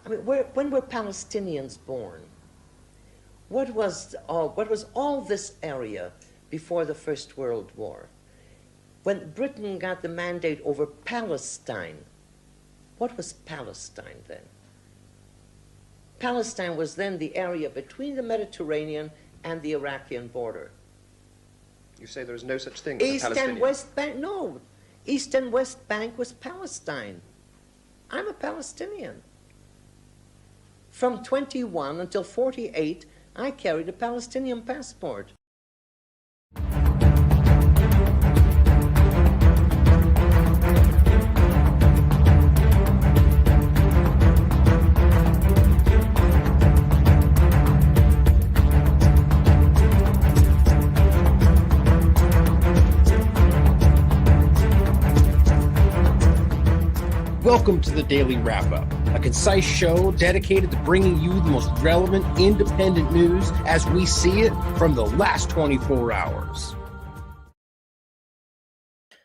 I mean, when were Palestinians born? What was all this area before the First World War? When Britain got the mandate over Palestine, what was Palestine then? Palestine was then the area between the Mediterranean and the Iraqian border. You say there is no such thing as a East Palestinian? and West Bank, no. East and West Bank was Palestine. I'm a Palestinian. From 21 until 48, I carried a Palestinian passport. Welcome to the Daily Wrap-Up, a concise show dedicated to bringing you the most relevant independent news as we see it from the last 24 hours.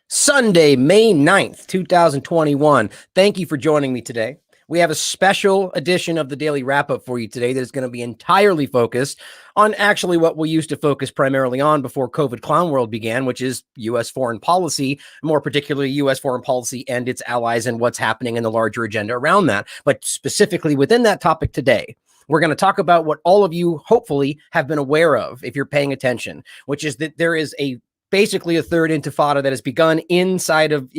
Sunday, May 9th, 2021. Thank you for joining me today. We have a special edition of the Daily Wrap-Up for you today that is going to be entirely focused on actually what we used to focus primarily on before COVID Clown World began, which is U.S. foreign policy, more particularly U.S. foreign policy and its allies and what's happening in the larger agenda around that. But specifically within that topic today, we're going to talk about what all of you hopefully have been aware of if you're paying attention, which is that there is basically a third intifada that has begun inside of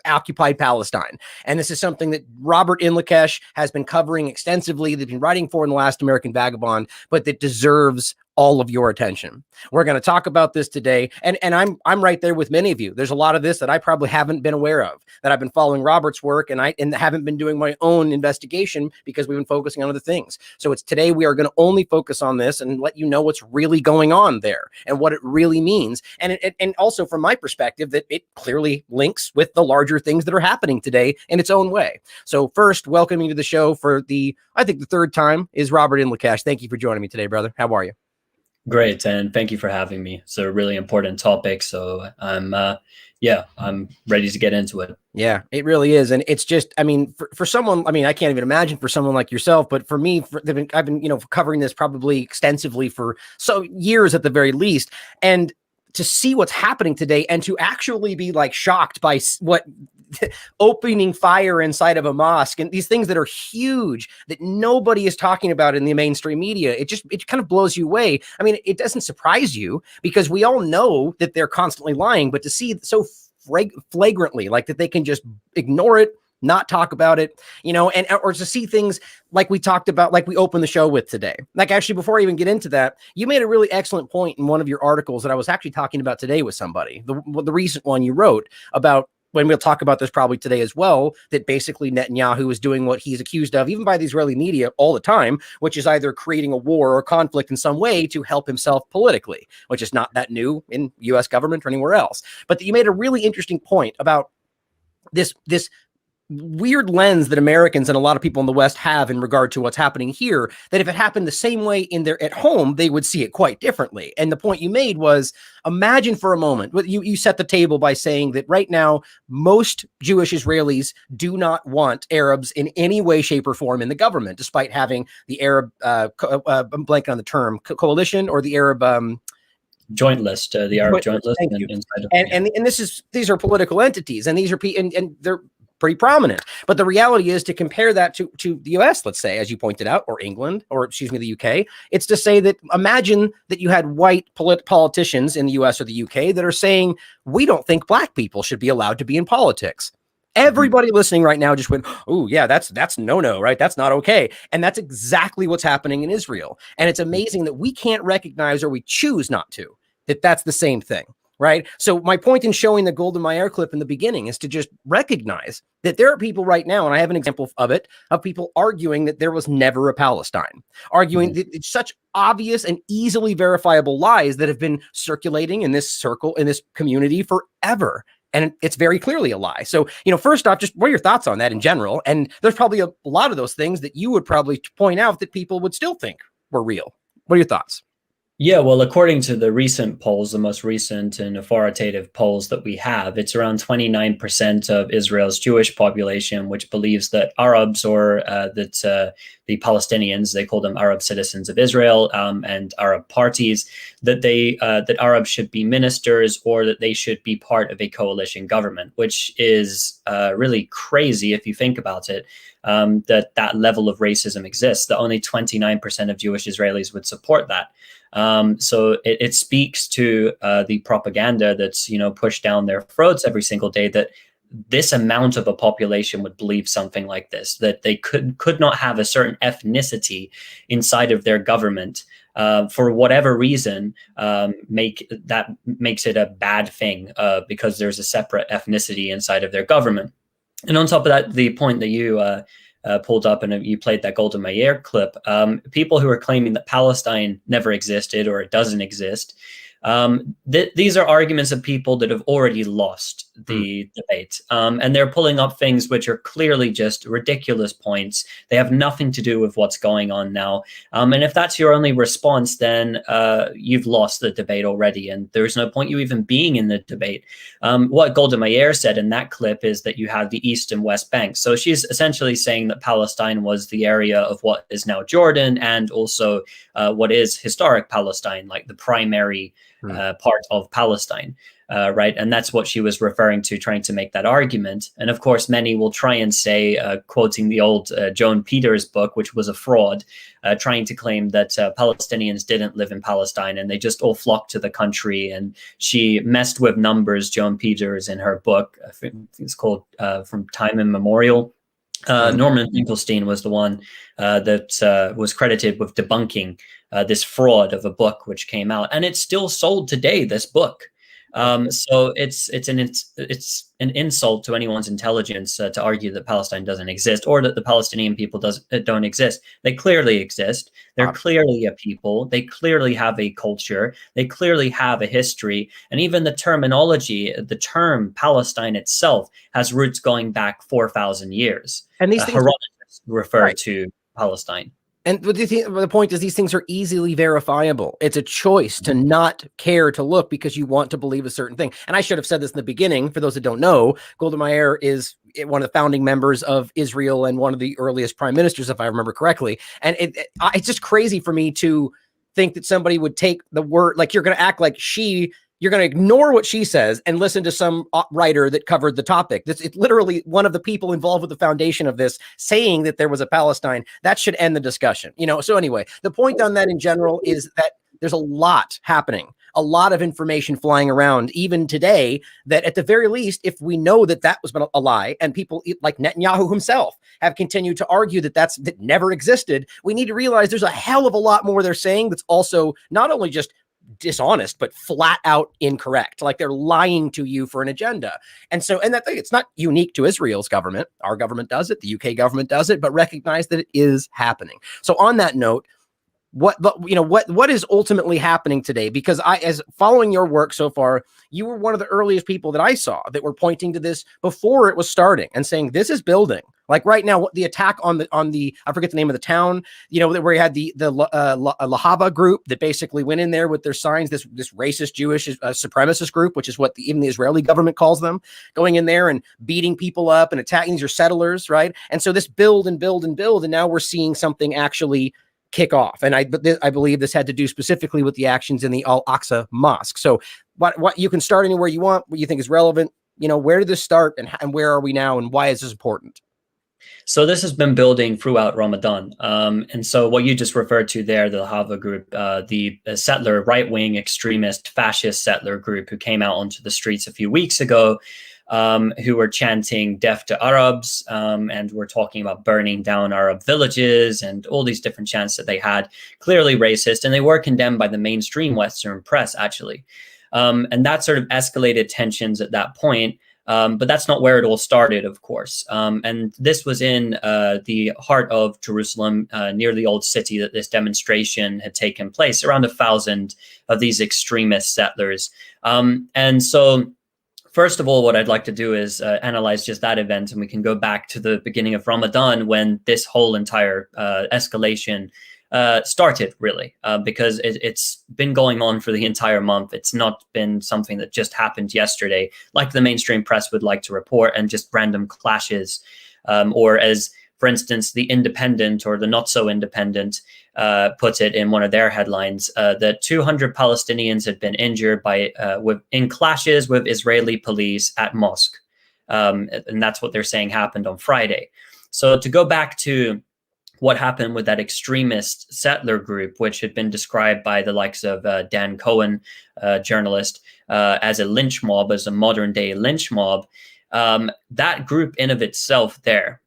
occupied Palestine. And this is something that Robert Inlakesh has been covering extensively, they've been writing for in The Last American Vagabond, but that deserves all of your attention. We're going to talk about this today. And I'm right there with many of you. There's a lot of this that I probably haven't been aware of, that I've been following Robert's work and haven't been doing my own investigation because we've been focusing on other things. So today we are going to only focus on this and let you know what's really going on there and what it really means. And also from my perspective, that it clearly links with the larger things that are happening today in its own way. So first, welcoming to the show for I think the third time is Robert Inlakesh. Thank you for joining me today, brother. How are you? Great, and thank you for having me. It's a really important topic, so I'm ready to get into it. Yeah, it really is, and it's just, I mean, for someone, I mean, I can't even imagine for someone like yourself, but for me, I've been covering this probably extensively for years at the very least, and to see what's happening today and to actually be like shocked by what opening fire inside of a mosque and these things that are huge that nobody is talking about in the mainstream media, it kind of blows you away. I mean, it doesn't surprise you because we all know that they're constantly lying, but to see so flagrantly, like that they can just ignore it, not talk about it, or to see things like we talked about, like we opened the show with today. Like actually, before I even get into that, you made a really excellent point in one of your articles that I was actually talking about today with somebody, the recent one you wrote about, when we'll talk about this probably today as well, that basically Netanyahu is doing what he's accused of, even by the Israeli media all the time, which is either creating a war or conflict in some way to help himself politically, which is not that new in U.S. government or anywhere else. But you made a really interesting point about this weird lens that Americans and a lot of people in the West have in regard to what's happening here, that if it happened the same way at home, they would see it quite differently. And the point you made was, imagine for a moment, you set the table by saying that right now, most Jewish Israelis do not want Arabs in any way, shape, or form in the government, despite having the Arab, I'm blanking on the term, coalition or the Arab, joint list, the Arab joint list. Thank you. And these are political entities, and these are and they're pretty prominent. But the reality is, to compare that to the US, let's say, as you pointed out, or England, or excuse me, the UK, it's to say that imagine that you had white politicians in the US or the UK that are saying, we don't think black people should be allowed to be in politics. Everybody listening right now just went, oh yeah, that's no, right? That's not okay. And that's exactly what's happening in Israel. And it's amazing that we can't recognize, or we choose not to, that that's the same thing. Right. So my point in showing the Golden Meir clip in the beginning is to just recognize that there are people right now, and I have an example of it, of people arguing that there was never a Palestine, arguing that it's such obvious and easily verifiable lies that have been circulating in this circle, in this community forever. And it's very clearly a lie. So, first off, just what are your thoughts on that in general? And there's probably a lot of those things that you would probably point out that people would still think were real. What are your thoughts? Yeah, well, according to the recent polls, the most recent and authoritative polls that we have, it's around 29% of Israel's Jewish population, which believes that Arabs or that the Palestinians, they call them Arab citizens of Israel, and Arab parties, that that Arabs should be ministers or that they should be part of a coalition government, which is really crazy if you think about it. That level of racism exists. That only 29% of Jewish Israelis would support that. So it speaks to the propaganda that's pushed down their throats every single day, that this amount of a population would believe something like this, that they could not have a certain ethnicity inside of their government for whatever reason, makes it a bad thing because there's a separate ethnicity inside of their government. And on top of that, the point that you pulled up and you played that Golda Meir clip, people who are claiming that Palestine never existed or it doesn't exist, these are arguments of people that have already lost the debate. And they're pulling up things which are clearly just ridiculous points. They have nothing to do with what's going on now. And if that's your only response, then you've lost the debate already. And there's no point you even being in the debate. What Golda Meir said in that clip is that you have the East and West Bank. So she's essentially saying that Palestine was the area of what is now Jordan and also what is historic Palestine, like the primary part of Palestine, right? And that's what she was referring to, trying to make that argument. And of course, many will try and say, quoting the old Joan Peters book, which was a fraud, trying to claim that Palestinians didn't live in Palestine and they just all flocked to the country. And she messed with numbers, Joan Peters, in her book. I think it's called From Time Immemorial. Norman Finkelstein was the one that was credited with debunking this fraud of a book which came out, and it's still sold today, this book. So it's an insult to anyone's intelligence to argue that Palestine doesn't exist or that the Palestinian people don't exist. They clearly exist. They're clearly a people. They clearly have a culture. They clearly have a history. And even the terminology, the term Palestine itself has roots going back 4,000 years. And these things Herodotus refer to Palestine. And the point is, these things are easily verifiable. It's a choice to not care to look because you want to believe a certain thing. And I should have said this in the beginning. For those that don't know, Golda Meir is one of the founding members of Israel and one of the earliest prime ministers, if I remember correctly. And it's just crazy for me to think that somebody would take the word, like you're going to act like you're going to ignore what she says and listen to some writer that covered the topic. It's literally one of the people involved with the foundation of this saying that there was a Palestine. That should end the discussion. So anyway, the point on that in general is that there's a lot happening, a lot of information flying around even today, that at the very least, if we know that that was a lie and people like Netanyahu himself have continued to argue that never existed, we need to realize there's a hell of a lot more they're saying that's also not only just dishonest, but flat out incorrect. Like they're lying to you for an agenda. And that thing, it's not unique to Israel's government. Our government does it. The UK government does it, but recognize that it is happening. So on that note, what is ultimately happening today? Because as following your work so far, you were one of the earliest people that I saw that were pointing to this before it was starting and saying this is building. Like right now, the attack on the I forget the name of the town, where you had the Lahava group that basically went in there with their signs, this racist Jewish supremacist group, which is what even the Israeli government calls them, going in there and beating people up and attacking. These are settlers, right? And so this build and build and build, and now we're seeing something actually kick off. And I believe this had to do specifically with the actions in the Al-Aqsa Mosque. So what you can start anywhere you want, what you think is relevant. Where did this start and where are we now and why is this important? So this has been building throughout Ramadan. And so what you just referred to there, the Hava group, the settler, right-wing extremist, fascist settler group who came out onto the streets a few weeks ago, who were chanting death to Arabs, and were talking about burning down Arab villages and all these different chants that they had, clearly racist. And they were condemned by the mainstream Western press, actually. And that sort of escalated tensions at that point. But that's not where it all started, of course. And this was in the heart of Jerusalem, near the old city, that this demonstration had taken place, around 1,000 of these extremist settlers. And so, first of all, what I'd like to do is analyze just that event, and we can go back to the beginning of Ramadan when this whole entire escalation started, really, because it's been going on for the entire month. It's not been something that just happened yesterday, like the mainstream press would like to report, and just random clashes, or as, for instance, the Independent or the Not So Independent puts it in one of their headlines, that 200 Palestinians had been injured in clashes with Israeli police at mosque. And that's what they're saying happened on Friday. So to go back to what happened with that extremist settler group, which had been described by the likes of Dan Cohen, journalist, as a lynch mob, as a modern day lynch mob, that group in of itself there,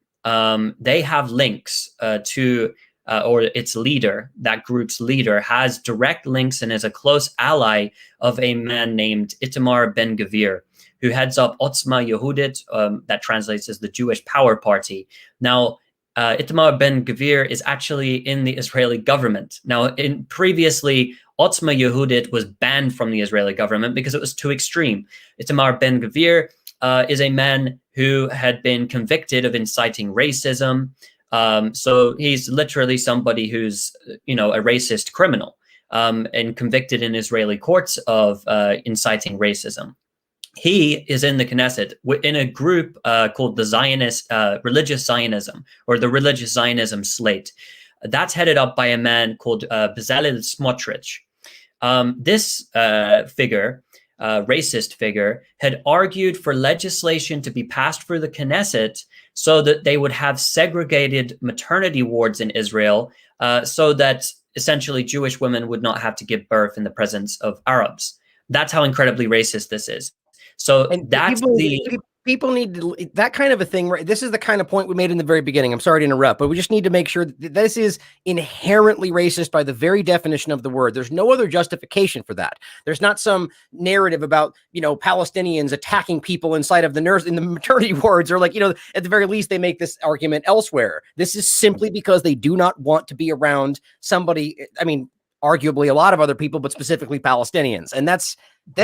they have links to, or its leader, that group's leader, has direct links and is a close ally of a man named Itamar Ben-Gvir, who heads up Otzma Yehudit, that translates as the Jewish Power Party. Now, Itamar Ben-Gvir is actually in the Israeli government. Now, previously, Otzma Yehudit was banned from the Israeli government because it was too extreme. Itamar Ben-Gvir is a man who had been convicted of inciting racism. So he's literally somebody who's, a racist criminal, and convicted in Israeli courts of inciting racism. He is in the Knesset in a group called the Zionist Religious Zionism, or the Religious Zionism Slate. That's headed up by a man called Bezalel Smotrich. This figure, racist figure, had argued for legislation to be passed for the Knesset so that they would have segregated maternity wards in Israel, so that essentially Jewish women would not have to give birth in the presence of Arabs. That's how incredibly racist this is. So and that's people need to, that kind of a thing, right? This is the kind of point we made in the very beginning. I'm sorry to interrupt, but we just need to make sure that this is inherently racist by the very definition of the word. There's no other justification for that. There's not some narrative about, Palestinians attacking people inside of in the maternity wards, or at the very least, they make this argument elsewhere. This is simply because they do not want to be around somebody. I mean, arguably a lot of other people, but specifically Palestinians. And that's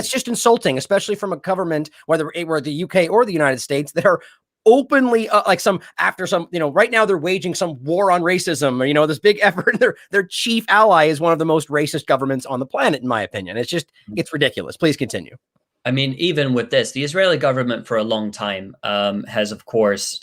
just insulting, especially from a government, whether the UK or the United States, that are openly right now they're waging some war on racism, this big effort. Their chief ally is one of the most racist governments on the planet, in my opinion. It's ridiculous. Please continue. I mean, even with this, the Israeli government for a long time has, of course,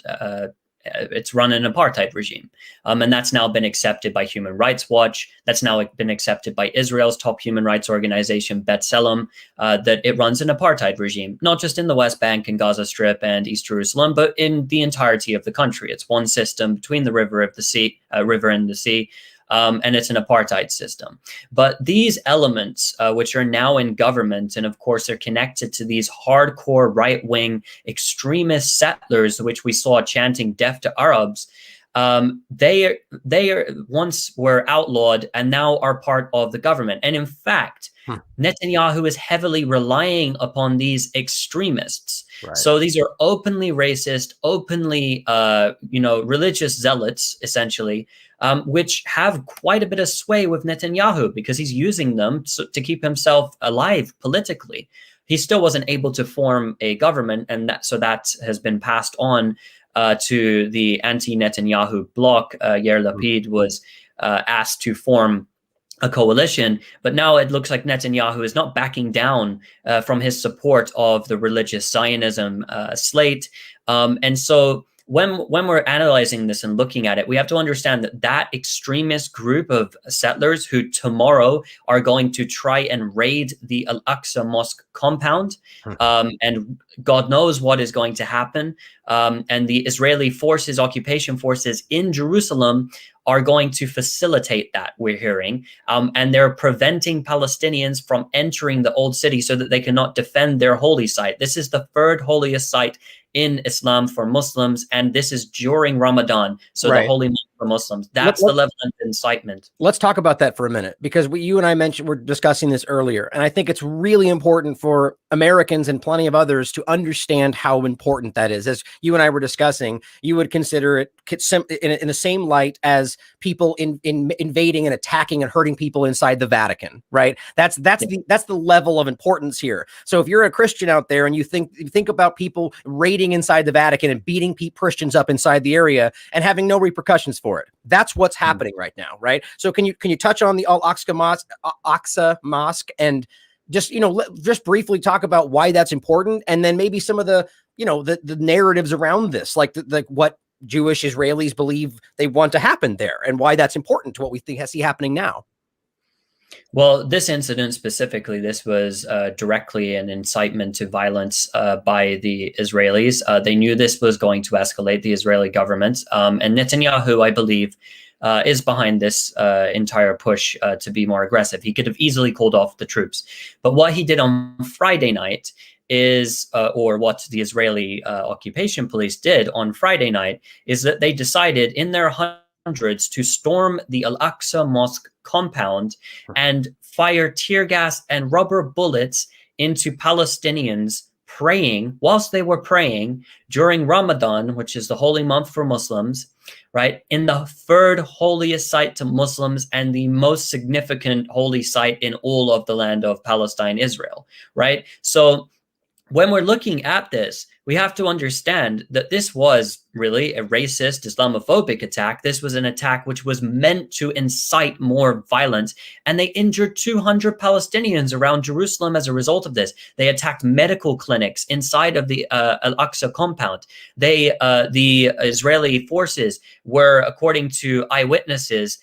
it's run an apartheid regime. And that's now been accepted by Human Rights Watch. That's now been accepted by Israel's top human rights organization, B'Tselem, that it runs an apartheid regime, not just in the West Bank and Gaza Strip and East Jerusalem, but in the entirety of the country. It's one system between the river and the sea. And it's an apartheid system. But these elements, which are now in government, and of course are connected to these hardcore right-wing extremist settlers, which we saw chanting "Death to Arabs," they once were outlawed and now are part of the government. And in fact, Netanyahu is heavily relying upon these extremists. Right. So these are openly racist, openly, religious zealots, essentially, which have quite a bit of sway with Netanyahu because he's using them to keep himself alive politically. He still wasn't able to form a government, and that has been passed on to the anti-Netanyahu bloc. Yair Lapid was asked to form a coalition, but now it looks like Netanyahu is not backing down from his support of the religious Zionism slate. And so when we're analyzing this and looking at it, we have to understand that extremist group of settlers who tomorrow are going to try and raid the Al-Aqsa Mosque compound, and God knows what is going to happen. And the Israeli forces, occupation forces in Jerusalem, are going to facilitate that, we're hearing. And they're preventing Palestinians from entering the old city so that they cannot defend their holy site. This is the third holiest site in Islam for Muslims, and this is during Ramadan, so right. The holy month for Muslims. That's the level of incitement. Let's talk about that for a minute, because you and I we're discussing this earlier, and I think it's really important for Americans and plenty of others to understand how important that is. As you and I were discussing, you would consider it in the same light as people invading and attacking and hurting people inside the Vatican, right? That's the level of importance here. So if you're a Christian out there and you think about people raiding inside the Vatican and beating Christians up inside the area and having no repercussions for for it. That's what's happening right now, right? So can you touch on the Al-Aqsa Mosque and just, just briefly talk about why that's important, and then maybe some of the, the narratives around this, like what Jewish Israelis believe they want to happen there, and why that's important to what we see happening now. Well, this incident specifically, this was directly an incitement to violence by the Israelis. They knew this was going to escalate, the Israeli government. And Netanyahu, I believe, is behind this entire push to be more aggressive. He could have easily called off the troops. But what he did on Friday night is, or what the Israeli occupation police did on Friday night, is that they decided in their hundreds to storm the Al-Aqsa Mosque compound and fire tear gas and rubber bullets into Palestinians praying, whilst they were praying during Ramadan, which is the holy month for Muslims, right? In the third holiest site to Muslims and the most significant holy site in all of the land of Palestine, Israel, right? So when we're looking at this, we have to understand that this was really a racist, Islamophobic attack. This was an attack which was meant to incite more violence, and they injured 200 Palestinians around Jerusalem as a result of this. They attacked medical clinics inside of the Al-Aqsa compound. The Israeli forces were, according to eyewitnesses,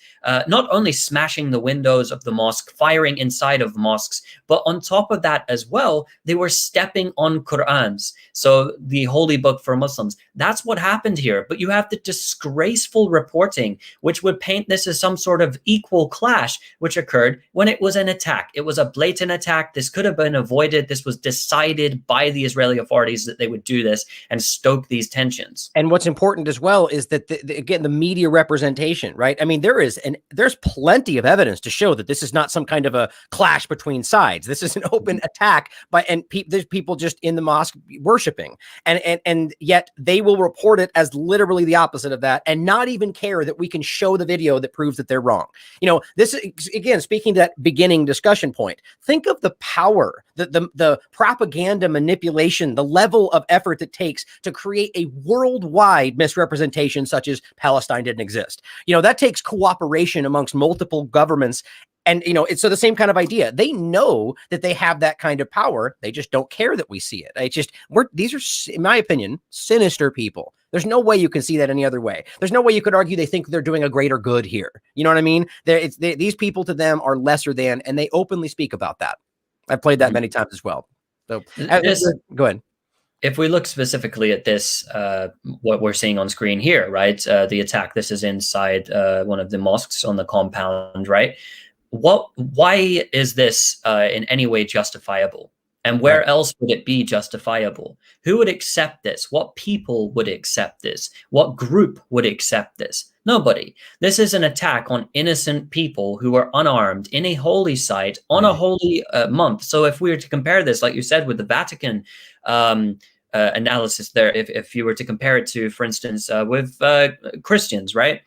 not only smashing the windows of the mosque, firing inside of mosques, but on top of that as well, they were stepping on Qur'ans. So the holy book for Muslims. That's what happened here. But you have the disgraceful reporting, which would paint this as some sort of equal clash, which occurred when it was an attack. It was a blatant attack. This could have been avoided. This was decided by the Israeli authorities that they would do this and stoke these tensions. And what's important as well is that, again, the media representation, right? I mean, there's plenty of evidence to show that this is not some kind of a clash between sides. This is an open attack there's people just in the mosque worshiping. And yet they will report it as literally the opposite of that, and not even care that we can show the video that proves that they're wrong. This is, again, speaking to that beginning discussion point, think of the power, the propaganda manipulation, the level of effort that takes to create a worldwide misrepresentation such as Palestine didn't exist. That takes cooperation amongst multiple governments. And, it's so the same kind of idea. They know that they have that kind of power. They just don't care that we see it. These are, in my opinion, sinister people. There's no way you can see that any other way. There's no way you could argue they think they're doing a greater good here. You know what I mean? These people to them are lesser than, and they openly speak about that. I've played that many times as well. So go ahead. If we look specifically at this, what we're seeing on screen here, right? The attack, this is inside one of the mosques on the compound, right? Why is this in any way justifiable? And where else would it be justifiable? Who would accept this? What people would accept this? What group would accept this? Nobody. This is an attack on innocent people who are unarmed in a holy site on a holy month. So if we were to compare this, like you said, with the Vatican analysis there, if you were to compare it to, for instance, with Christians, right?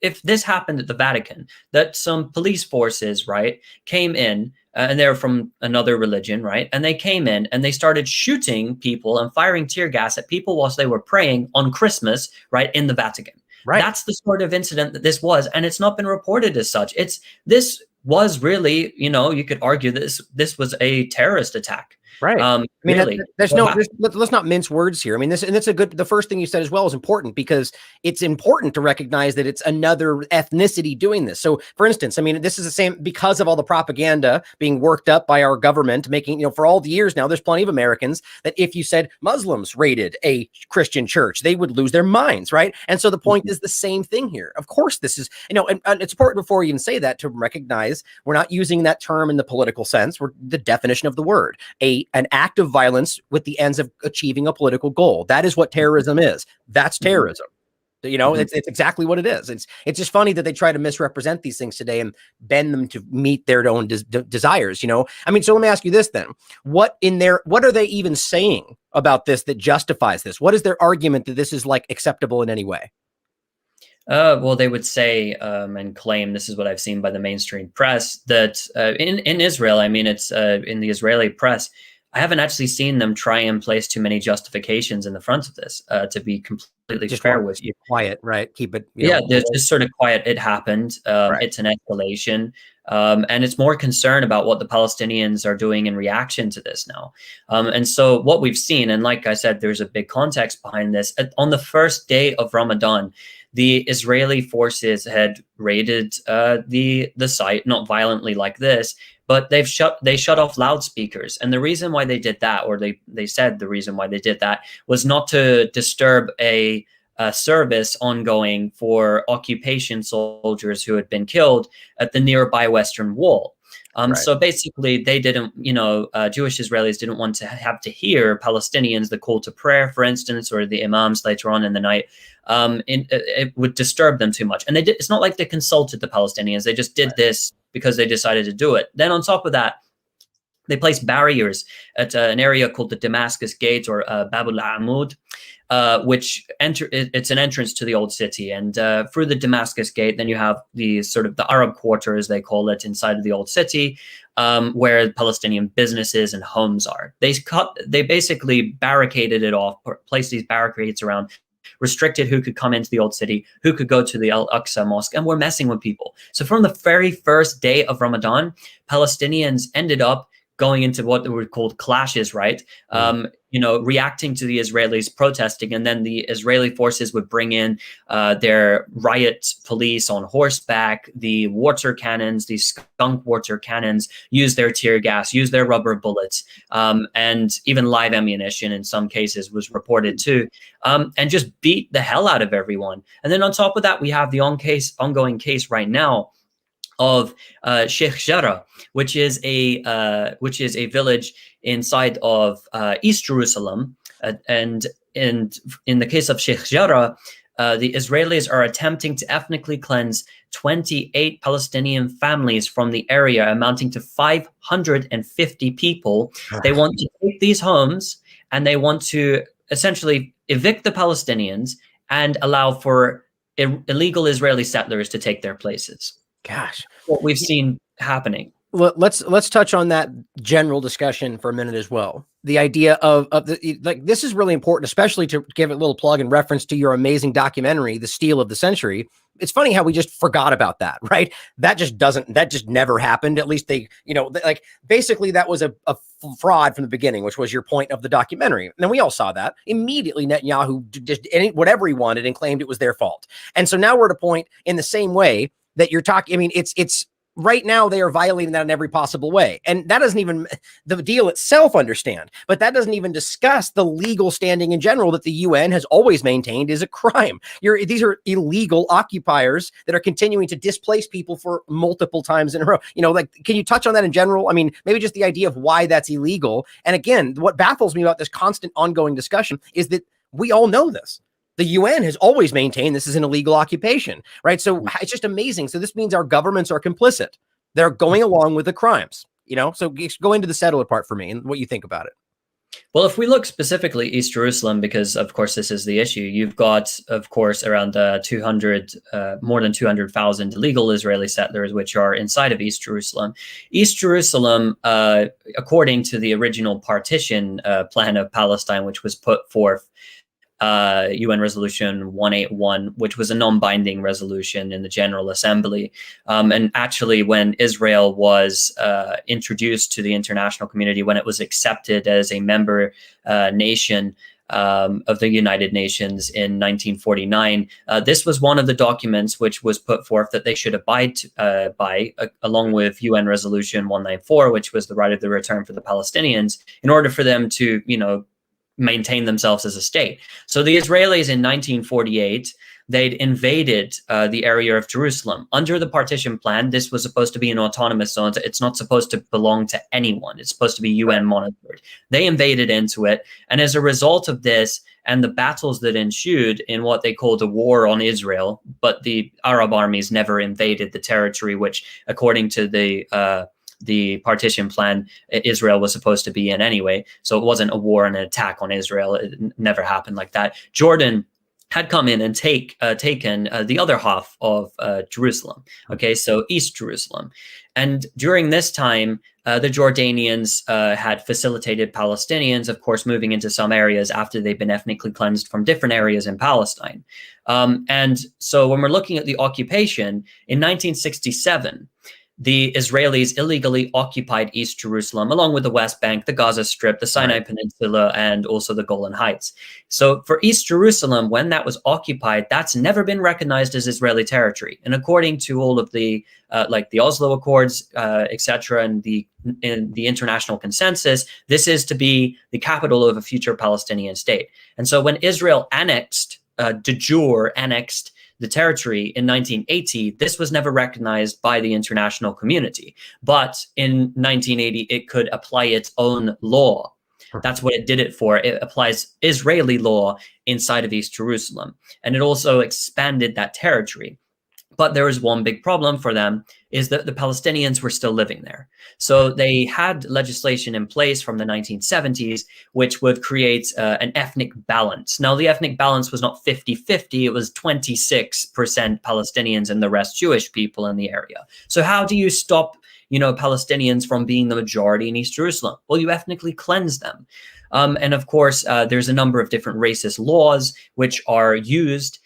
If this happened at the Vatican, that some police forces, right, came in, and they're from another religion, right, and they came in and they started shooting people and firing tear gas at people whilst they were praying on Christmas, right, in the Vatican. Right. That's the sort of incident that this was, and it's not been reported as such. This was really, you could argue this was a terrorist attack. Right. I mean, really, let's not mince words here. I mean, the first thing you said as well is important, because it's important to recognize that it's another ethnicity doing this. So for instance, I mean, this is the same because of all the propaganda being worked up by our government, making, for all the years now, there's plenty of Americans that if you said Muslims raided a Christian church, they would lose their minds. Right. And so the point is the same thing here. Of course, this is, and it's important before we even say that to recognize we're not using that term in the political sense. We're the definition of the word, an act of violence with the ends of achieving a political goal. That is what terrorism is. That's terrorism. It's exactly what it is. It's just funny that they try to misrepresent these things today and bend them to meet their own desires. I mean, so let me ask you this then: what are they even saying about this that justifies this? What is their argument that this is like acceptable in any way? Well, they would say and claim, this is what I've seen by the mainstream press, that in Israel, I mean, it's in the Israeli press, I haven't actually seen them try and place too many justifications in the front of this, to be completely Just fair with you. quiet, right? Keep it, Yeah, there's just sort of quiet. It happened. Right. It's an escalation. And it's more concern about what the Palestinians are doing in reaction to this now. And so what we've seen, and like I said, there's a big context behind this. On the first day of Ramadan, the Israeli forces had raided the site, not violently like this, but they shut off loudspeakers. And the reason why they did that, or they said the reason why they did that, was not to disturb a service ongoing for occupation soldiers who had been killed at the nearby Western Wall. Right. So basically, they didn't, Jewish Israelis didn't want to have to hear Palestinians, the call to prayer, for instance, or the imams later on in the night. It would disturb them too much. And it's not like they consulted the Palestinians. They just did this because they decided to do it. Then on top of that, they placed barriers at an area called the Damascus Gate, or Bab al-Amud, which it's an entrance to the old city. And through the Damascus Gate, then you have the sort of the Arab quarter, as they call it, inside of the old city, where Palestinian businesses and homes are. They basically barricaded it off, placed these barricades around, restricted who could come into the old city, who could go to the Al-Aqsa Mosque, and were messing with people. So from the very first day of Ramadan, Palestinians ended up going into what were called clashes, right? Reacting to the Israelis protesting, and then the Israeli forces would bring in their riot police on horseback, the water cannons, these skunk water cannons, use their tear gas, use their rubber bullets, and even live ammunition in some cases was reported too, and just beat the hell out of everyone. And then on top of that, we have the ongoing case right now of Sheikh Jarrah, which is a village inside of East Jerusalem, and in the case of Sheikh Jarrah, the Israelis are attempting to ethnically cleanse 28 Palestinian families from the area, amounting to 550 people. They want to take these homes and they want to essentially evict the Palestinians and allow for illegal Israeli settlers to take their places. Gosh, what we've seen happening. Let's touch on that general discussion for a minute as well. The idea of this is really important, especially to give it a little plug in reference to your amazing documentary, The Steal of the Century. It's funny how we just forgot about that, right? That just never happened. At least basically that was a fraud from the beginning, which was your point of the documentary. And then we all saw that immediately. Netanyahu just whatever he wanted and claimed it was their fault. And so now we're at a point in the same way that you're talking. I mean, it's right now they are violating that in every possible way. And that doesn't even the deal itself understand, but that doesn't even discuss the legal standing in general that the UN has always maintained is a crime. These are illegal occupiers that are continuing to displace people for multiple times in a row. Can you touch on that in general? I mean, maybe just the idea of why that's illegal. And again, what baffles me about this constant ongoing discussion is that we all know this. The UN has always maintained this is an illegal occupation, right? So it's just amazing. So this means our governments are complicit. They're going along with the crimes, So go into the settler part for me and what you think about it. Well, if we look specifically East Jerusalem, because of course this is the issue, you've got, of course, around more than 200,000 illegal Israeli settlers, which are inside of East Jerusalem. East Jerusalem, according to the original partition plan of Palestine, which was put forth UN Resolution 181, which was a non-binding resolution in the General Assembly. And actually, when Israel was introduced to the international community, when it was accepted as a member nation of the United Nations in 1949, this was one of the documents which was put forth that they should abide by, along with UN Resolution 194, which was the right of the return for the Palestinians, in order for them to, maintain themselves as a state. So the Israelis in 1948, they'd invaded the area of Jerusalem. Under the partition plan, this was supposed to be an autonomous zone. It's not supposed to belong to anyone. It's supposed to be UN monitored. They invaded into it. And as a result of this and the battles that ensued in what they called a war on Israel, but the Arab armies never invaded the territory, which according to the partition plan, Israel was supposed to be in anyway. So it wasn't a war and an attack on Israel. It never happened like that. Jordan had come in and taken the other half of Jerusalem. Okay, so East Jerusalem. And during this time, the Jordanians had facilitated Palestinians, of course, moving into some areas after they've been ethnically cleansed from different areas in Palestine. And so when we're looking at the occupation, in 1967, the Israelis illegally occupied East Jerusalem, along with the West Bank, the Gaza Strip, the Sinai Peninsula, and also the Golan Heights. So for East Jerusalem, when that was occupied, that's never been recognized as Israeli territory. And according to all of the like the Oslo Accords, etc., and the international consensus, this is to be the capital of a future Palestinian state. And so when Israel annexed, de jure annexed the territory in 1980, this was never recognized by the international community. But in 1980, it could apply its own law. That's what it did it for. It applies Israeli law inside of East Jerusalem. And it also expanded that territory. But there was one big problem for them, is that the Palestinians were still living there. So they had legislation in place from the 1970s, which would create an ethnic balance. Now, the ethnic balance was not 50-50, it was 26% Palestinians and the rest Jewish people in the area. So how do you stop, Palestinians from being the majority in East Jerusalem? Well, you ethnically cleanse them. And of course, there's a number of different racist laws which are used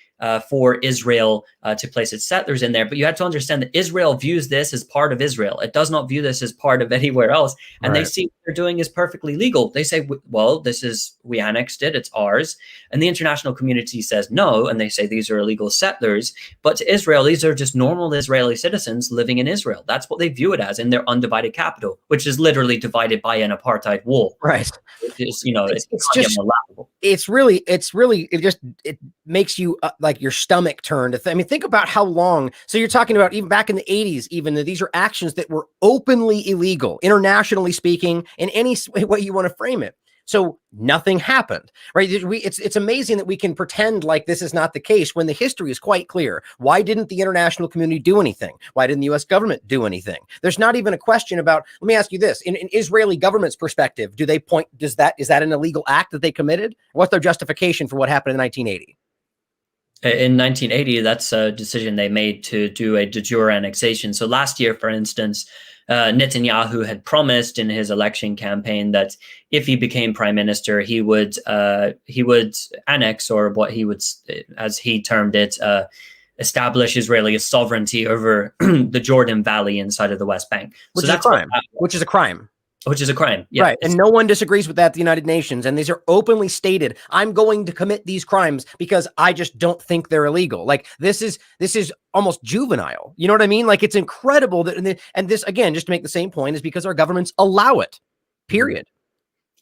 for Israel to place its settlers in there. But you have to understand that Israel views this as part of Israel. It does not view this as part of anywhere else. And they see what they're doing is perfectly legal. They say, well, we annexed it, it's ours. And the international community says no, and they say these are illegal settlers. But to Israel, these are just normal Israeli citizens living in Israel. That's what they view it as in their undivided capital, which is literally divided by an apartheid wall. Right. It's it makes you like your stomach turn to think about how long. So you're talking about even back in the 80s, even these are actions that were openly illegal, internationally speaking, in any way you want to frame it. So nothing happened, right? It's amazing that we can pretend like this is not the case when the history is quite clear. Why didn't the international community do anything? Why didn't the U.S. government do anything? There's not even a question about, let me ask you this, in Israeli government's perspective, is that an illegal act that they committed? What's their justification for what happened in 1980? In 1980, that's a decision they made to do a de jure annexation. So last year, for instance, Netanyahu had promised in his election campaign that if he became prime minister, he would annex, or what he would, as he termed it, establish Israeli sovereignty over the Jordan Valley inside of the West Bank. Which is a crime. Which is a crime. Which is a crime, yeah. Right, and no one disagrees with that at the United Nations, and these are openly stated. I'm going to commit these crimes because I just don't think they're illegal. Like this is almost juvenile. You know what I mean? Like it's incredible that, and this again, just to make the same point, is because our governments allow it. Period.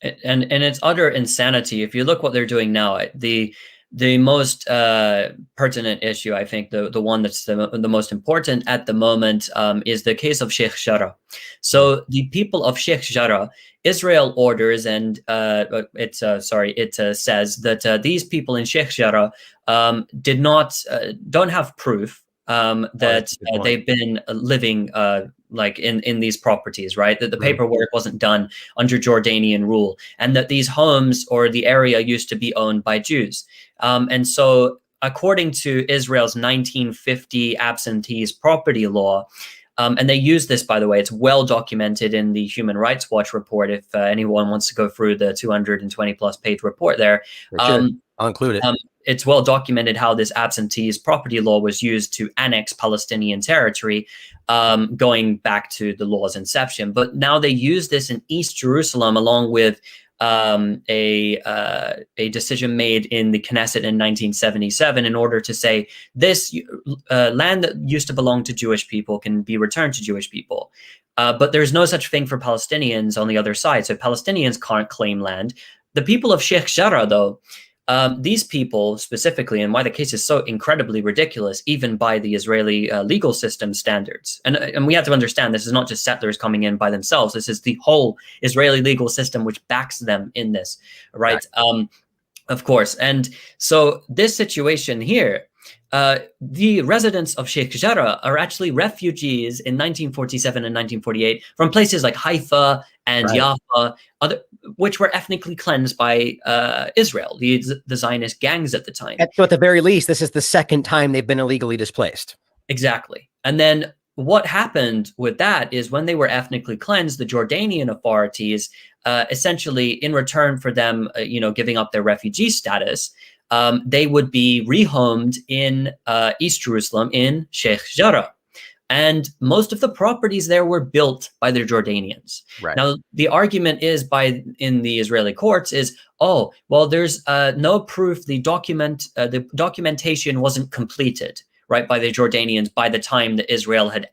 And it's utter insanity. If you look what they're doing now, the most pertinent issue, I think, the one that's the most important at the moment is the case of Sheikh Jarrah. So the people of Sheikh Jarrah, Israel orders, and it says that these people in Sheikh Jarrah don't have proof that they've been living like in these properties, right? That the paperwork wasn't done under Jordanian rule, and that these homes or the area used to be owned by Jews. And so according to Israel's 1950 absentees property law, and they use this, by the way, it's well documented in the Human Rights Watch report. If anyone wants to go through the 220 plus page report there, I'll include it. It's well documented how this absentees property law was used to annex Palestinian territory, going back to the law's inception. But now they use this in East Jerusalem, along with a decision made in the Knesset in 1977 in order to say this land that used to belong to Jewish people can be returned to Jewish people. But there's no such thing for Palestinians on the other side. So Palestinians can't claim land. The people of Sheikh Jarrah, though, these people specifically, and why the case is so incredibly ridiculous, even by the Israeli legal system standards. And we have to understand this is not just settlers coming in by themselves. This is the whole Israeli legal system which backs them in this, right? Of course. And so this situation here the residents of Sheikh Jarrah are actually refugees in 1947 and 1948 from places like Haifa and Jaffa, which were ethnically cleansed by Israel, the Zionist gangs at the time. So at the very least, this is the second time they've been illegally displaced. Exactly. And then what happened with that is when they were ethnically cleansed, the Jordanian authorities, essentially in return for them, giving up their refugee status, they would be rehomed in East Jerusalem in Sheikh Jarrah. And most of the properties there were built by the Jordanians. Right. Now, the argument is in the Israeli courts is, oh, well, there's no proof the documentation wasn't completed, right, by the Jordanians by the time that Israel had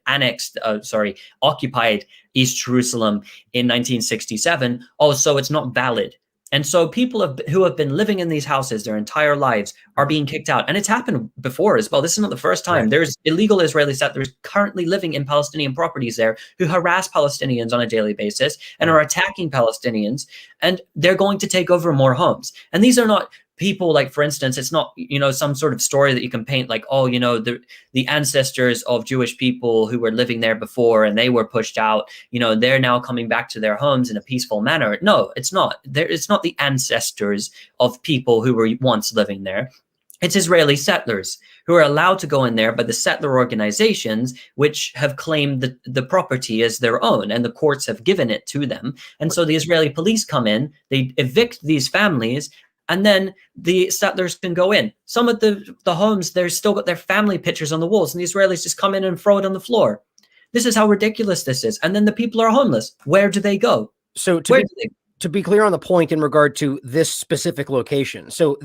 occupied East Jerusalem in 1967. Oh, so it's not valid. And so people who have been living in these houses their entire lives are being kicked out. And it's happened before as well. This is not the first time. Right. There's illegal Israeli settlers currently living in Palestinian properties there who harass Palestinians on a daily basis and are attacking Palestinians. And they're going to take over more homes. And these are not people, like, for instance, it's not, some sort of story that you can paint like, oh, the ancestors of Jewish people who were living there before and they were pushed out, they're now coming back to their homes in a peaceful manner. No, it's not. It's not the ancestors of people who were once living there. It's Israeli settlers who are allowed to go in there by the settler organizations, which have claimed the property as their own, and the courts have given it to them. And so the Israeli police come in, they evict these families, and then the settlers can go in. Some of the homes, they've still got their family pictures on the walls, and the Israelis just come in and throw it on the floor. This is how ridiculous this is. And then the people are homeless. Where do they go? So to be clear on the point in regard to this specific location, so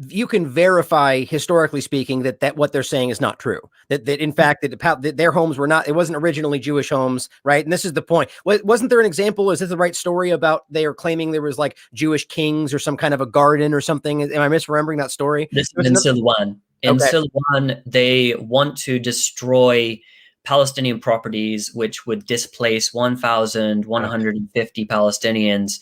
you can verify, historically speaking, that what they're saying is not true. That in fact that their homes were not. It wasn't originally Jewish homes, right? And this is the point. Wasn't there an example? Is this the right story about they are claiming there was like Jewish kings or some kind of a garden or something? Am I misremembering that story? This is in Silwan. In Silwan, they want to destroy Palestinian properties, which would displace 1,150 Palestinians,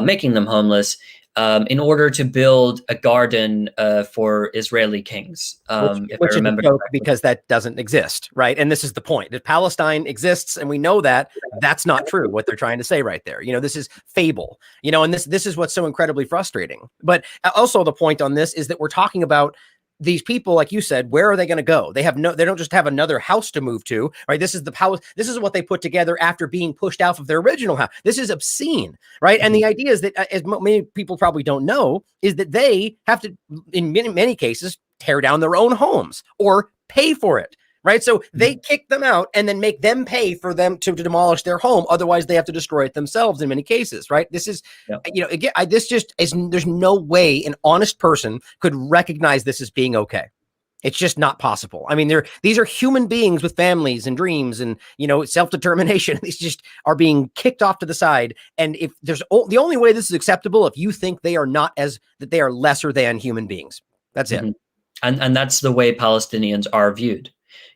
making them homeless, in order to build a garden for Israeli kings. Which is a joke because that doesn't exist, right? And this is the point. That Palestine exists, and we know that that's not true, what they're trying to say right there. This is fable, and this is what's so incredibly frustrating. But also the point on this is that we're talking about these people, like you said, where are they going to go? They don't just have another house to move to, right? This is the house. This is what they put together after being pushed out of their original house. This is obscene, right? And the idea is that, as many people probably don't know, is that they have to, in many cases, tear down their own homes or pay for it, right? So they kick them out and then make them pay for them to demolish their home. Otherwise, they have to destroy it themselves in many cases, right? This is, again, this just is, there's no way an honest person could recognize this as being okay. It's just not possible. I mean, these are human beings with families and dreams and, self-determination. These just are being kicked off to the side. And if there's the only way this is acceptable, if you think they are that they are lesser than human beings, that's it. And that's the way Palestinians are viewed.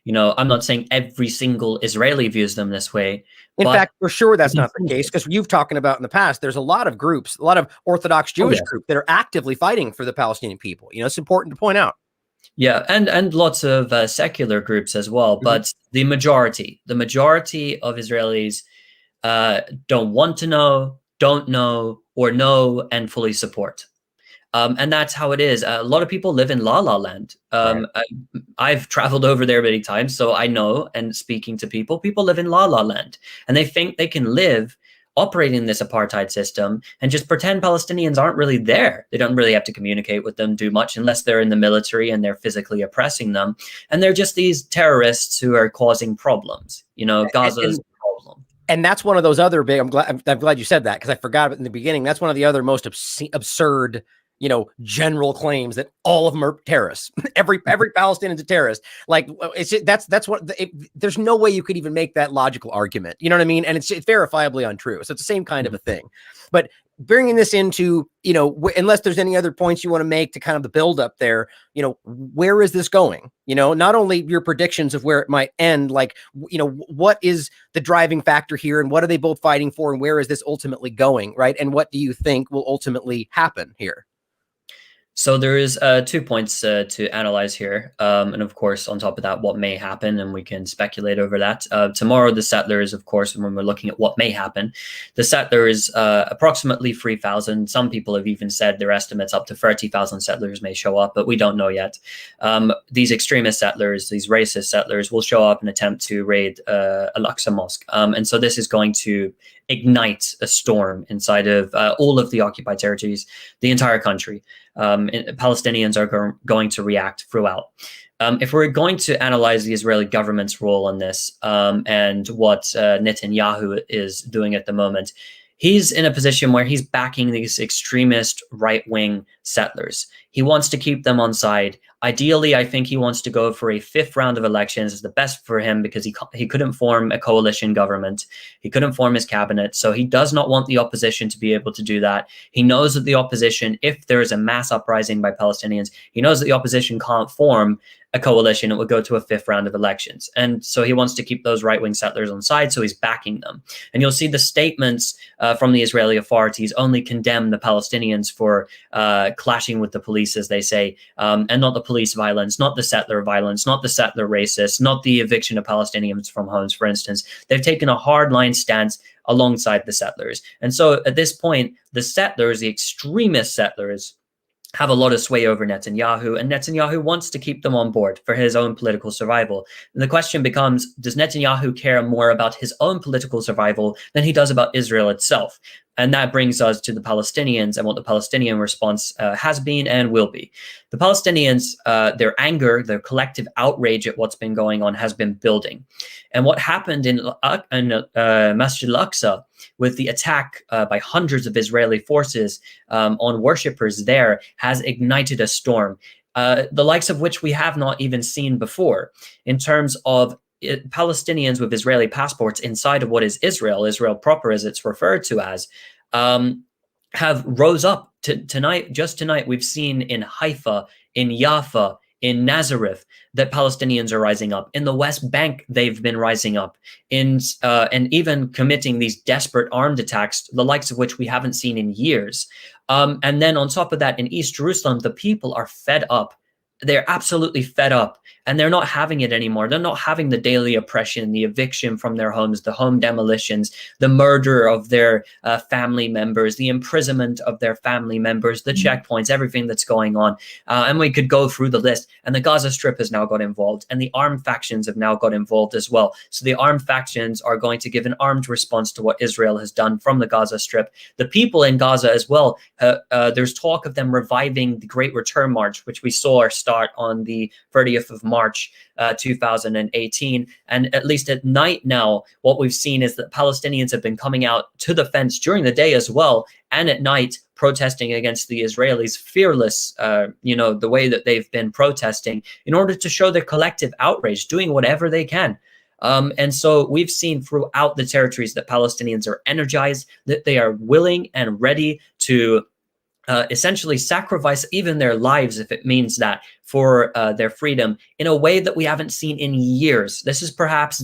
I'm not saying every single Israeli views them this way. In fact, for sure, that's not the case, because you've talked about in the past, there's a lot of groups, a lot of Orthodox Jewish groups that are actively fighting for the Palestinian people. It's important to point out. Yeah, and lots of secular groups as well. But the majority of Israelis don't want to know, don't know, or know and fully support. And that's how it is. A lot of people live in La La Land. I've traveled over there many times, so I know, and speaking to people live in La La Land, and they think they can live operating this apartheid system and just pretend Palestinians aren't really there. They don't really have to communicate with them, do much, unless they're in the military and they're physically oppressing them. And they're just these terrorists who are causing problems. Gaza's problem. And that's one of those other big, I'm glad you said that, because I forgot it in the beginning. That's one of the other most absurd general claims that all of them are terrorists. every Palestinian's a terrorist. Like, that's what there's no way you could even make that logical argument. You know what I mean? And it's verifiably untrue. So it's the same kind of a thing. But bringing this into, unless there's any other points you want to make to kind of the build up there, where is this going? Not only your predictions of where it might end, like, what is the driving factor here, and what are they both fighting for, and where is this ultimately going, right? And what do you think will ultimately happen here? So there is 2 points to analyze here, and of course, on top of that, what may happen, and we can speculate over that. Tomorrow, the settlers, of course, when we're looking at what may happen, the settlers, approximately 3,000. Some people have even said their estimates up to 30,000 settlers may show up, but we don't know yet. These extremist settlers, these racist settlers, will show up and attempt to raid Al-Aqsa Mosque, and so this is going to ignite a storm inside of all of the occupied territories, the entire country. Palestinians are going to react throughout. If we're going to analyze the Israeli government's role in this and what Netanyahu is doing at the moment, he's in a position where he's backing these extremist right-wing settlers. He wants to keep them on side. Ideally, I think he wants to go for a 5th round of elections. It's the best for him because he couldn't form a coalition government. He couldn't form his cabinet. So he does not want the opposition to be able to do that. He knows that the opposition, if there is a mass uprising by Palestinians, he knows that the opposition can't form a coalition. It would go to a 5th round of elections. And so he wants to keep those right-wing settlers on side, so he's backing them. And you'll see the statements from the Israeli authorities only condemn the Palestinians for clashing with the police, as they say, and not the police violence, not the settler violence, not the settler racists, not the eviction of Palestinians from homes, for instance. They've taken a hardline stance alongside the settlers. And so at this point, the settlers, the extremist settlers, have a lot of sway over Netanyahu, and Netanyahu wants to keep them on board for his own political survival. And the question becomes, does Netanyahu care more about his own political survival than he does about Israel itself? And that brings us to the Palestinians and what the Palestinian response has been and will be. The Palestinians, their anger, their collective outrage at what's been going on has been building. And what happened in Masjid al-Aqsa with the attack by hundreds of Israeli forces on worshippers there has ignited a storm, the likes of which we have not even seen before in terms of Palestinians with Israeli passports inside of what is Israel proper as it's referred to as, have rose up tonight. Just tonight, we've seen in Haifa, in Jaffa, in Nazareth, that Palestinians are rising up. In the West Bank, they've been rising up, and even committing these desperate armed attacks, the likes of which we haven't seen in years. And then on top of that, in East Jerusalem, the people are fed up. They're absolutely fed up, and they're not having it anymore. They're not having the daily oppression, the eviction from their homes, the home demolitions, the murder of their family members, the imprisonment of their family members, the checkpoints, everything that's going on. And we could go through the list. And the Gaza Strip has now got involved, and the armed factions have now got involved as well. So the armed factions are going to give an armed response to what Israel has done from the Gaza Strip. The people in Gaza as well, there's talk of them reviving the Great Return March, which we saw start on the 30th of March 2018. And at least at night now, what we've seen is that Palestinians have been coming out to the fence during the day as well, and at night protesting against the Israelis, fearless, the way that they've been protesting in order to show their collective outrage, doing whatever they can. And so we've seen throughout the territories that Palestinians are energized, that they are willing and ready to essentially sacrifice even their lives, if it means that, for their freedom in a way that we haven't seen in years. This is perhaps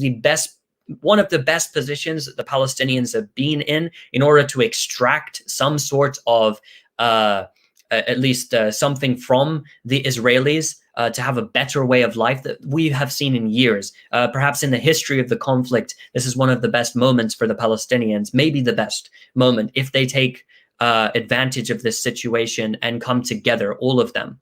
one of the best positions that the Palestinians have been in order to extract some sort of at least something from the Israelis, to have a better way of life that we have seen in years. Perhaps in the history of the conflict, this is one of the best moments for the Palestinians, maybe the best moment, if they take advantage of this situation and come together, all of them.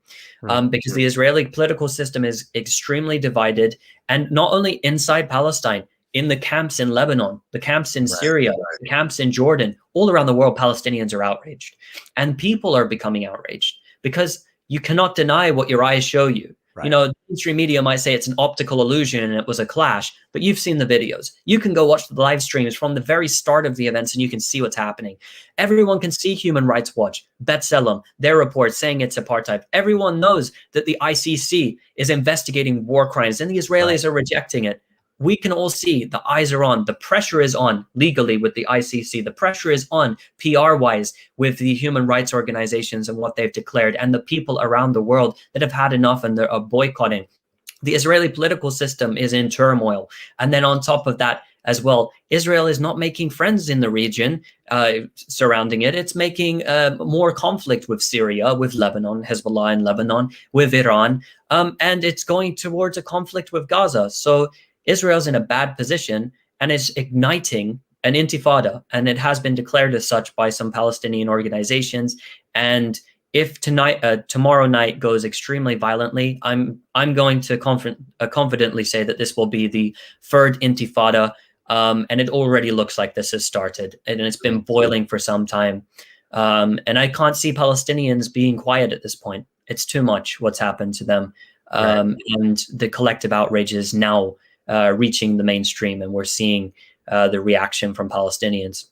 Because the Israeli political system is extremely divided, and not only inside Palestine, in the camps in Lebanon, the camps in Syria, the camps in Jordan, all around the world, Palestinians are outraged. And people are becoming outraged because you cannot deny what your eyes show you. Right. The mainstream media might say it's an optical illusion and it was a clash, but you've seen the videos. You can go watch the live streams from the very start of the events and you can see what's happening. Everyone can see Human Rights Watch, B'Tselem, their report saying it's apartheid. Everyone knows that the ICC is investigating war crimes and the Israelis are rejecting it. We can all see the eyes are on, the pressure is on legally with the ICC, the pressure is on PR-wise with the human rights organizations and what they've declared, and the people around the world that have had enough and they're boycotting. The Israeli political system is in turmoil. And then on top of that, as well. Israel is not making friends in the region surrounding it. It's making more conflict with Syria, with Lebanon, Hezbollah in Lebanon, with Iran, and it's going towards a conflict with Gaza. So Israel's in a bad position, and it's igniting an intifada, and it has been declared as such by some Palestinian organizations. And if tomorrow night goes extremely violently, I'm going to confidently say that this will be the third intifada, and it already looks like this has started, and it's been boiling for some time. And I can't see Palestinians being quiet at this point. It's too much what's happened to them, and the collective outrage is now reaching the mainstream, and we're seeing the reaction from Palestinians.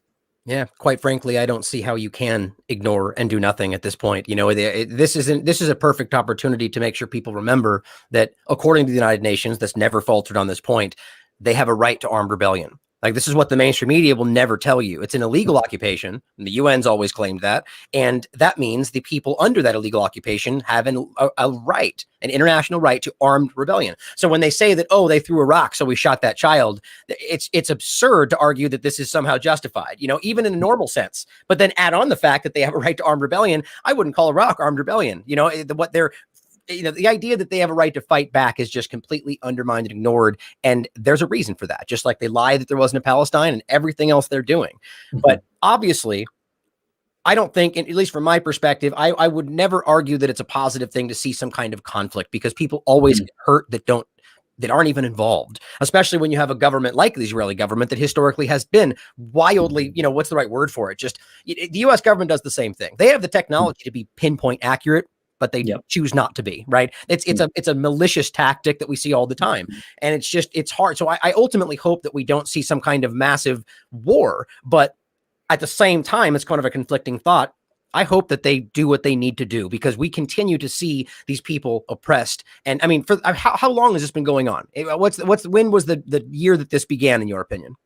Yeah, quite frankly, I don't see how you can ignore and do nothing at this point. You know, this is a perfect opportunity to make sure people remember that, according to the United Nations, that's never faltered on this point, they have a right to armed rebellion. Like, this is what the mainstream media will never tell you. It's an illegal occupation, and the UN's always claimed that. And that means the people under that illegal occupation have a right, an international right to armed rebellion. So when they say that, oh, they threw a rock, so we shot that child, it's absurd to argue that this is somehow justified, you know, even in a normal sense. But then add on the fact that they have a right to armed rebellion. I wouldn't call a rock armed rebellion. You know, what they're, you know, the idea that they have a right to fight back is just completely undermined and ignored. And there's a reason for that. Just like they lied that there wasn't a Palestine and everything else they're doing. Mm-hmm. But obviously, I don't think, at least from my perspective, I would never argue that it's a positive thing to see some kind of conflict, because people always get hurt that aren't even involved, especially when you have a government like the Israeli government that historically has been wildly, you know, what's the right word for it? Just the US government does the same thing. They have the technology to be pinpoint accurate, but they choose not to be, right? It's a malicious tactic that we see all the time. And it's hard. So I ultimately hope that we don't see some kind of massive war, but at the same time, it's kind of a conflicting thought. I hope that they do what they need to do, because we continue to see these people oppressed. And I mean, for how long has this been going on? When was the year that this began, in your opinion?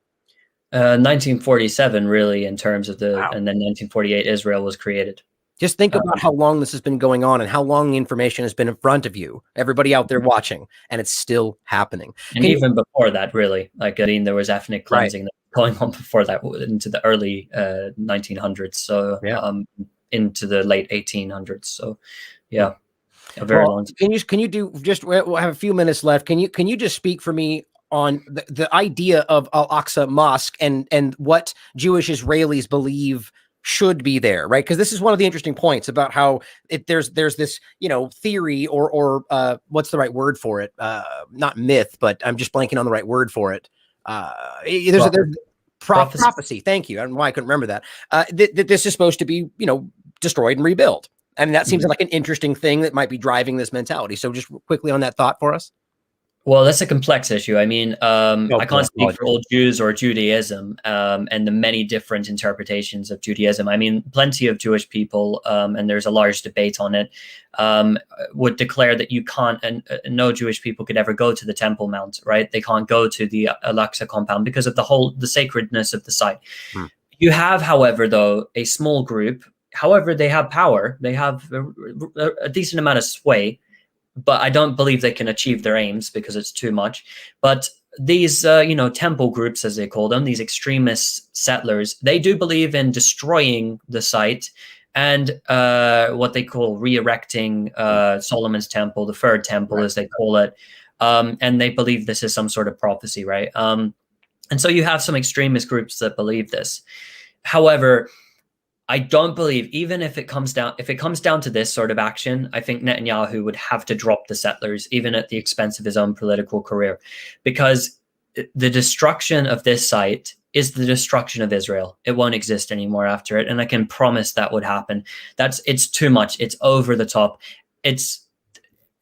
1947, really, in terms of and then 1948, Israel was created. Just think about how long this has been going on and how long the information has been in front of you, everybody out there watching, and it's still happening. And even before that, really, like, I mean, there was ethnic cleansing that was going on before that, into the early 1900s, so into the late 1800s. So, yeah, a very long time. Can you do just? We'll have a few minutes left. Can you just speak for me on the idea of Al-Aqsa Mosque and what Jewish Israelis believe should be there, right? Because this is one of the interesting points about how there's this, you know, theory or what's the right word for it? Not myth, but I'm just blanking on the right word for it. There's prophecy. Thank you. I don't know why I couldn't remember that. That this is supposed to be, you know, destroyed and rebuilt. And that seems like an interesting thing that might be driving this mentality. So just quickly on that thought for us. Well, that's a complex issue. I mean, I can't speak for all Jews or Judaism and the many different interpretations of Judaism. I mean, plenty of Jewish people, and there's a large debate on it, would declare that you can't, and no Jewish people could ever go to the Temple Mount, right? They can't go to the Al-Aqsa compound because of the sacredness of the site. You have, however, though, a small group. However, they have power. They have a decent amount of sway, but I don't believe they can achieve their aims because it's too much. But these, temple groups, as they call them, these extremist settlers, they do believe in destroying the site and what they call re-erecting Solomon's temple, the third temple, as they call it. And they believe this is some sort of prophecy, right? And so you have some extremist groups that believe this. However, I don't believe, even if it comes down to this sort of action, I think Netanyahu would have to drop the settlers, even at the expense of his own political career, because the destruction of this site is the destruction of Israel. It won't exist anymore after it, and I can promise that would happen. It's too much. It's over the top. It's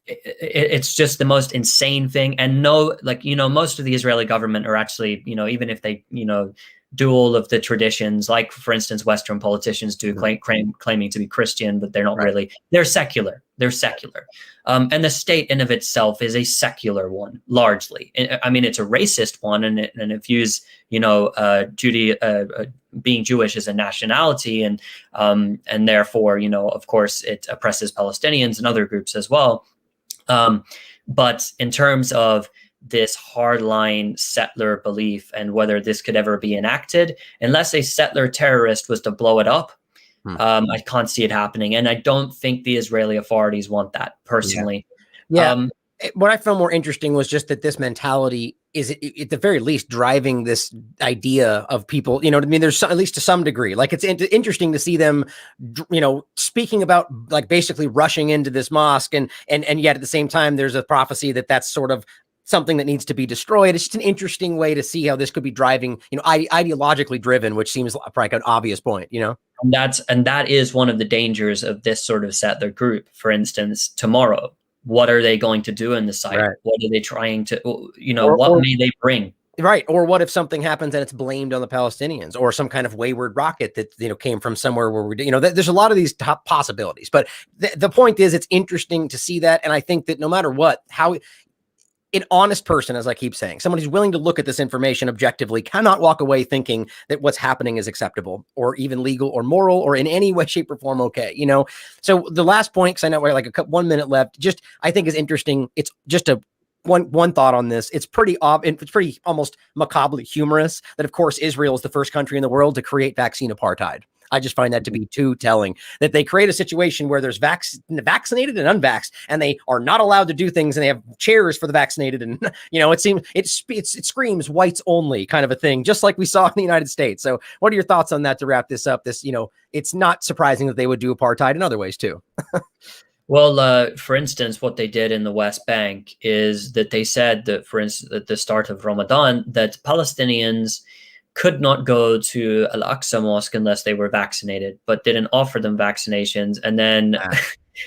just the most insane thing. And most of the Israeli government are actually, even if they, do all of the traditions, like, for instance, Western politicians do, claiming to be Christian, but they're not really. They're secular. And the state in of itself is a secular one, largely. I mean, it's a racist one, and it views, being Jewish as a nationality, and therefore, of course, it oppresses Palestinians and other groups as well. But in terms of this hardline settler belief and whether this could ever be enacted, unless a settler terrorist was to blow it up. I can't see it happening. And I don't think the Israeli authorities want that personally. Yeah. What I found more interesting was just that this mentality is at the very least driving this idea of people, you know what I mean? There's at least to some degree, like it's interesting to see them, you know, speaking about like basically rushing into this mosque and yet at the same time, there's a prophecy that that's sort of something that needs to be destroyed. It's just an interesting way to see how this could be driving, you know, ideologically driven, which seems like an obvious point, you know? And that is one of the dangers of this sort of settler group. For instance, tomorrow, what are they going to do in the site? Right. What are they trying to, you know, what may they bring? Right. Or what if something happens and it's blamed on the Palestinians, or some kind of wayward rocket that, you know, came from somewhere where we, you know, there's a lot of these top possibilities, but the point is it's interesting to see that. And I think that no matter what, how an honest person, as I keep saying, someone who's willing to look at this information objectively cannot walk away thinking that what's happening is acceptable or even legal or moral or in any way, shape or form. Okay. You know, so the last point, cause I know we're like 1 minute left, just, I think is interesting. It's just one thought on this. It's pretty almost macabrely humorous that of course, Israel is the first country in the world to create vaccine apartheid. I just find that to be too telling, that they create a situation where there's vaccinated and unvaxxed, and they are not allowed to do things, and they have chairs for the vaccinated. And, you know, it screams whites only kind of a thing, just like we saw in the United States. So what are your thoughts on that to wrap this up? This, you know, it's not surprising that they would do apartheid in other ways too. Well, for instance, what they did in the West Bank is that they said that, for instance, at the start of Ramadan, that Palestinians could not go to Al-Aqsa Mosque unless they were vaccinated, but didn't offer them vaccinations. And then,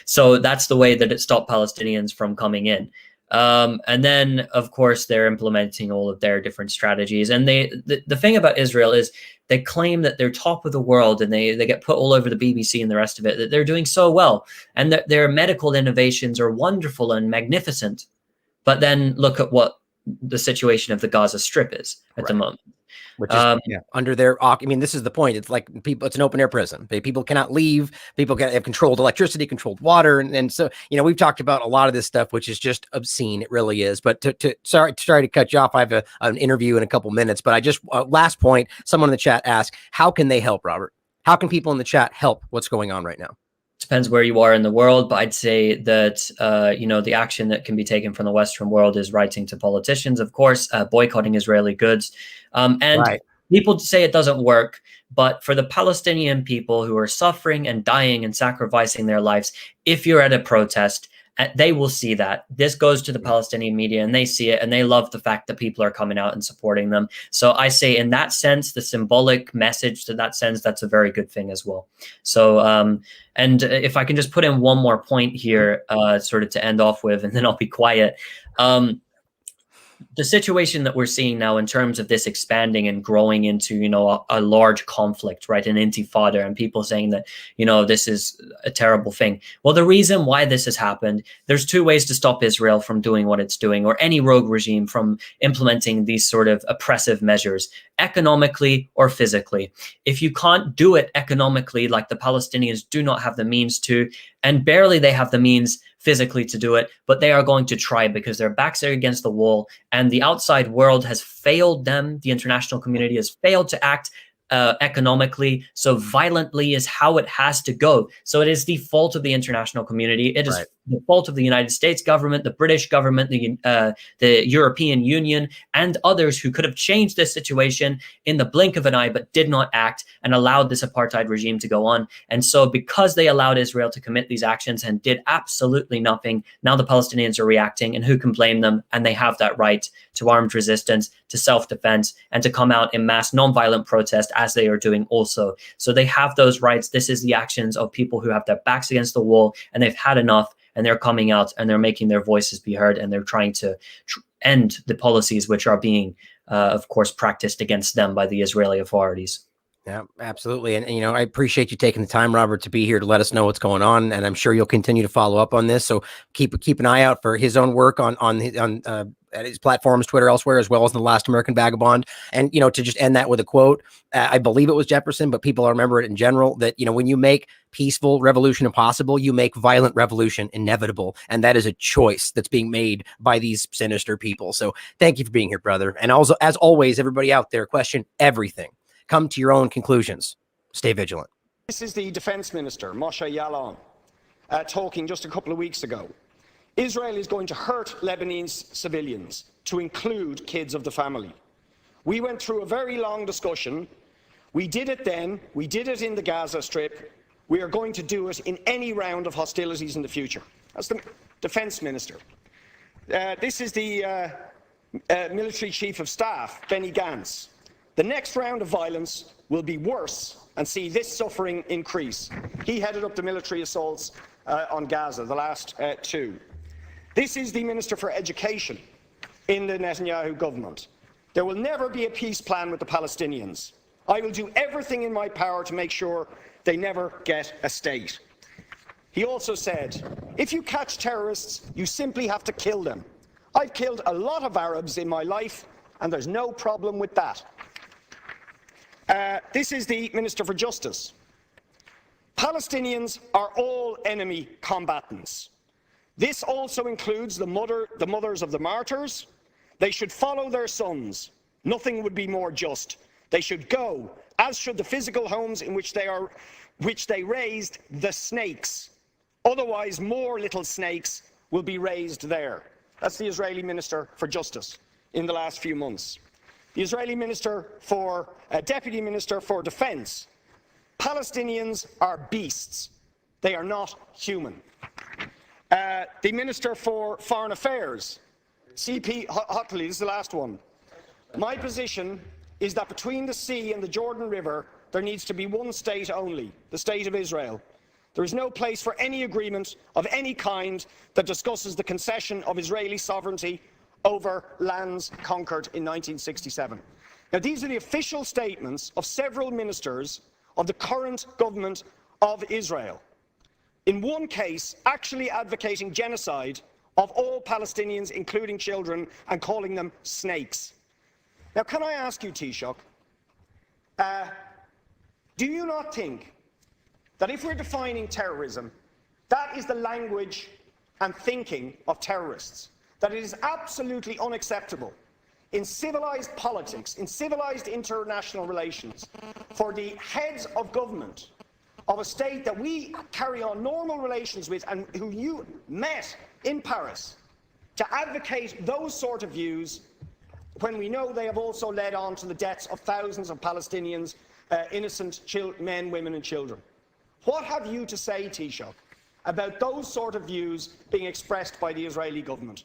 so that's the way that it stopped Palestinians from coming in. And then, of course, they're implementing all of their different strategies. And the thing about Israel is they claim that they're top of the world, and they get put all over the BBC and the rest of it, that they're doing so well, and that their medical innovations are wonderful and magnificent. But then look at what the situation of the Gaza Strip is at the moment. Which is under their, I mean, this is the point. It's like it's an open air prison. People cannot leave. People have controlled electricity, controlled water. And so, you know, we've talked about a lot of this stuff, which is just obscene. It really is. But sorry to cut you off. I have an interview in a couple minutes, but I just, last point, someone in the chat asked, how can they help, Robert? How can people in the chat help what's going on right now? Depends where you are in the world, but I'd say that, you know, the action that can be taken from the Western world is writing to politicians, of course, boycotting Israeli goods. People say it doesn't work, but for the Palestinian people who are suffering and dying and sacrificing their lives, if you're at a protest, they will see that. This goes to the Palestinian media, and they see it, and they love the fact that people are coming out and supporting them. So I say, in that sense, the symbolic message to that sense, that's a very good thing as well. So, and if I can just put in one more point here, sort of to end off with, and then I'll be quiet. The situation that we're seeing now in terms of this expanding and growing into, you know, a large conflict, right? An intifada, and people saying that, you know, this is a terrible thing. Well, the reason why this has happened, there's two ways to stop Israel from doing what it's doing, or any rogue regime from implementing these sort of oppressive measures, economically or physically. If you can't do it economically, like the Palestinians do not have the means to, and barely they have the means physically to do it, but they are going to try because their backs are against the wall, and the outside world has failed them. The international community has failed to act economically, so violently is how it has to go. So it is the fault of the international community. It is the fault of the United States government, the British government, the European Union, and others who could have changed this situation in the blink of an eye, but did not act and allowed this apartheid regime to go on. And so because they allowed Israel to commit these actions and did absolutely nothing, now the Palestinians are reacting, and who can blame them? And they have that right to armed resistance, to self-defense, and to come out in mass nonviolent protest, as they are doing also. So they have those rights. This is the actions of people who have their backs against the wall, and they've had enough, and they're coming out, and they're making their voices be heard, and they're trying to end the policies which are being, of course, practiced against them by the Israeli authorities. Yeah, absolutely. And, you know, I appreciate you taking the time, Robert, to be here to let us know what's going on. And I'm sure you'll continue to follow up on this. So keep an eye out for his own work on at his platforms, Twitter, elsewhere, as well as in The Last American Vagabond. And, you know, to just end that with a quote, I believe it was Jefferson, but people remember it in general, that, you know, when you make peaceful revolution impossible, you make violent revolution inevitable. And that is a choice that's being made by these sinister people. So thank you for being here, brother. And also, as always, everybody out there, question everything. Come to your own conclusions. Stay vigilant. This is the Defense Minister, Moshe Yaalon, talking just a couple of weeks ago. Israel is going to hurt Lebanese civilians, to include kids of the family. We went through a very long discussion. We did it then. We did it in the Gaza Strip. We are going to do it in any round of hostilities in the future. That's the Defense Minister. This is the Military Chief of Staff, Benny Gantz. The next round of violence will be worse and see this suffering increase. He headed up the military assaults on Gaza, the last two. This is the Minister for Education in the Netanyahu government. There will never be a peace plan with the Palestinians. I will do everything in my power to make sure they never get a state. He also said, if you catch terrorists, you simply have to kill them. I've killed a lot of Arabs in my life, and there's no problem with that. This is the Minister for Justice. Palestinians are all enemy combatants. This also includes the mothers of the martyrs. They should follow their sons. Nothing would be more just. They should go, as should the physical homes in which they raised the snakes. Otherwise, more little snakes will be raised there. That's the Israeli Minister for Justice in the last few months. The Israeli Deputy Minister for Defense. Palestinians are beasts. They are not human. The Minister for Foreign Affairs, C.P. Hotley, this is the last one. My position is that between the sea and the Jordan River, there needs to be one state only, the State of Israel. There is no place for any agreement of any kind that discusses the concession of Israeli sovereignty over lands conquered in 1967. Now, these are the official statements of several ministers of the current government of Israel. In one case, actually advocating genocide of all Palestinians, including children, and calling them snakes. Now, can I ask you, Taoiseach, do you not think that if we're defining terrorism, that is the language and thinking of terrorists? That it is absolutely unacceptable in civilized politics, in civilized international relations, for the heads of government of a state that we carry on normal relations with and who you met in Paris to advocate those sort of views when we know they have also led on to the deaths of thousands of Palestinians, innocent men, women and children. What have you to say, Taoiseach, about those sort of views being expressed by the Israeli government?